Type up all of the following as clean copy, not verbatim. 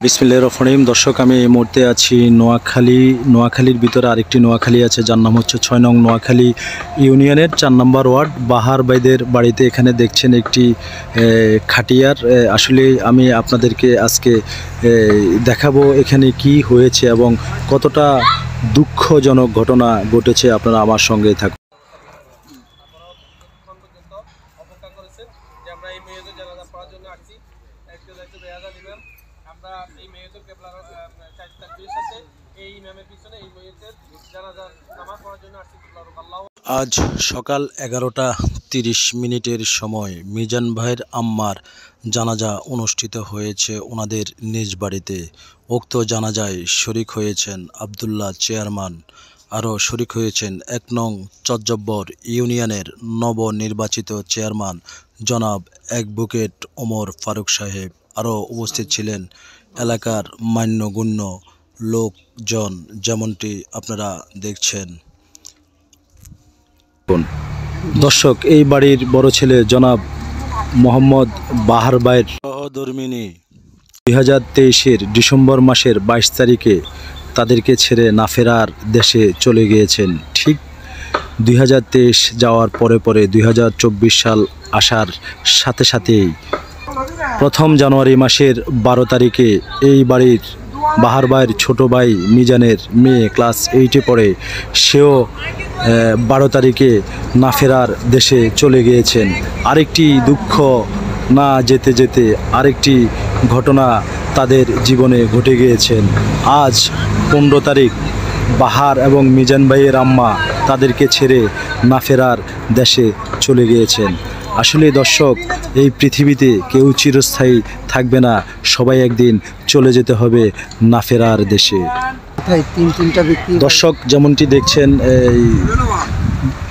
বিসমিল্লাহির রহমানির রহিম। দর্শক, আমি এই মুহূর্তে আছি নোয়াখালীর ভিতরে আরেকটি নোয়াখালী আছে, যার নাম হচ্ছে ৬ নং নোয়াখালী ইউনিয়নের ৪ নম্বর ওয়ার্ড বাহার বাইদের বাড়িতে। এখানে দেখছেন একটি খাটিয়ার। আসলে আমি আপনাদেরকে আজকে দেখাবো এখানে কি হয়েছে এবং কতটা দুঃখজনক ঘটনা ঘটেছে। আপনারা আমার সঙ্গে থাকুন। আমরা এই মেয়েদের কেবলার চারিতার সাথে এই ইমামের পিছনে এই মেয়েদের জানাজার নামাজ পড়ার জন্য আসছি। আজ সকাল 11:30 সময় মিজান ভাইয়ের আম্মার জানাজা অনুষ্ঠিত হয়েছে ওনাদের নিজ বাড়িতে। উক্ত জানাজায় শরিক হয়েছেন আব্দুল্লাহ চেয়ারম্যান, আরও শরিক হয়েছেন ১ নং চজ্জব্বর ইউনিয়নের নবনির্বাচিত চেয়ারম্যান জনাব অ্যাডভোকেট ওমর ফারুক সাহেব। আরও উপস্থিত ছিলেন এলাকার মান্যগণ্য লোকজন, যেমনটি আপনারা দেখছেন। দর্শক, এই বাড়ির বড় ছেলে জনাব মোহাম্মদ বাহার ভাইয়ের সহধর্মিণী 2023-এর ডিসেম্বর মাসের 22 তারিখে তাদেরকে ছেড়ে না ফেরার দেশে চলে গিয়েছেন। ঠিক 2023 যাওয়ার পরে 2024 সাল আসার সাথে সাথেই 1 জানুয়ারি মাসের 12 তারিখে এই বাড়ির বাহার ভাইয়ের ছোট ভাই মিজানের মেয়ে ক্লাস 8-এ পড়ে, সেও 12 তারিখে না ফেরার দেশে চলে গিয়েছেন। আরেকটি দুঃখ, না যেতে যেতে আরেকটি ঘটনা তাদের জীবনে ঘটে গিয়েছেন। আজ 15 তারিখ বাহার এবং মিজান ভাইয়ের আম্মা তাদেরকে ছেড়ে না ফেরার দেশে চলে গিয়েছেন। আসলে দর্শক, এই পৃথিবীতে কেউ চিরস্থায়ী থাকবে না, সবাই একদিন চলে যেতে হবে না ফেরার দেশে। দর্শক, যেমনটি দেখছেন, এই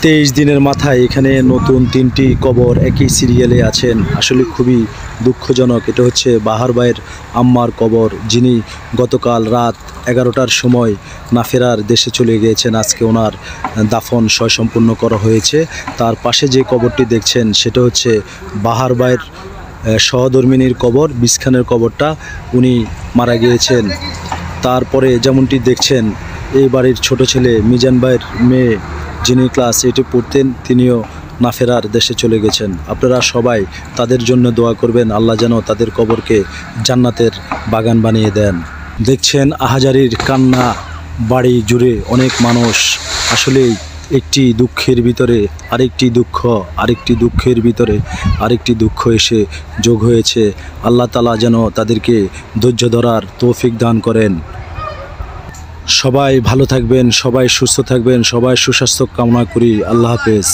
23 দিনের মাথায় এখানে নতুন 3টি কবর একই সিরিয়ালে আছেন। আসলে খুবই দুঃখজনক। এটা হচ্ছে বাহার ভাইয়ের আম্মার কবর, যিনি গতকাল রাত 11টার সময় না ফেরার দেশে চলে গিয়েছেন। আজকে ওনার দাফন সম্পূর্ণ করা হয়েছে। তার পাশে যে কবরটি দেখছেন সেটা হচ্ছে বাহার ভাইয়ের সহধর্মিণীর কবর, বিসখানের কবরটা। উনি মারা গিয়েছেন। তারপরে যেমনটি দেখছেন, এই বাড়ির ছোট ছেলে মিজান ভাইয়ের মেয়ে, যিনি ক্লাস 8-এ পড়তেন, তিনিও না ফেরার দেশে চলে গেছেন। আপনারা সবাই তাদের জন্য দোয়া করবেন, আল্লাহ যেন তাদের কবরকে জান্নাতের বাগান বানিয়ে দেন। দেখছেন আহাজারির কান্না, বাড়ি জুড়ে অনেক মানুষ। আসলে একটি দুঃখের ভিতরে আরেকটি দুঃখ, আরেকটি দুঃখের ভিতরে আরেকটি দুঃখ এসে যোগ হয়েছে। আল্লাহ তাআলা যেন তাদেরকে ধৈর্য ধরার তৌফিক দান করেন। সবাই ভালো থাকবেন, সবাই সুস্থ থাকবেন, সবাই সুস্বাস্থ্য কামনা করি। আল্লাহ হাফেজ।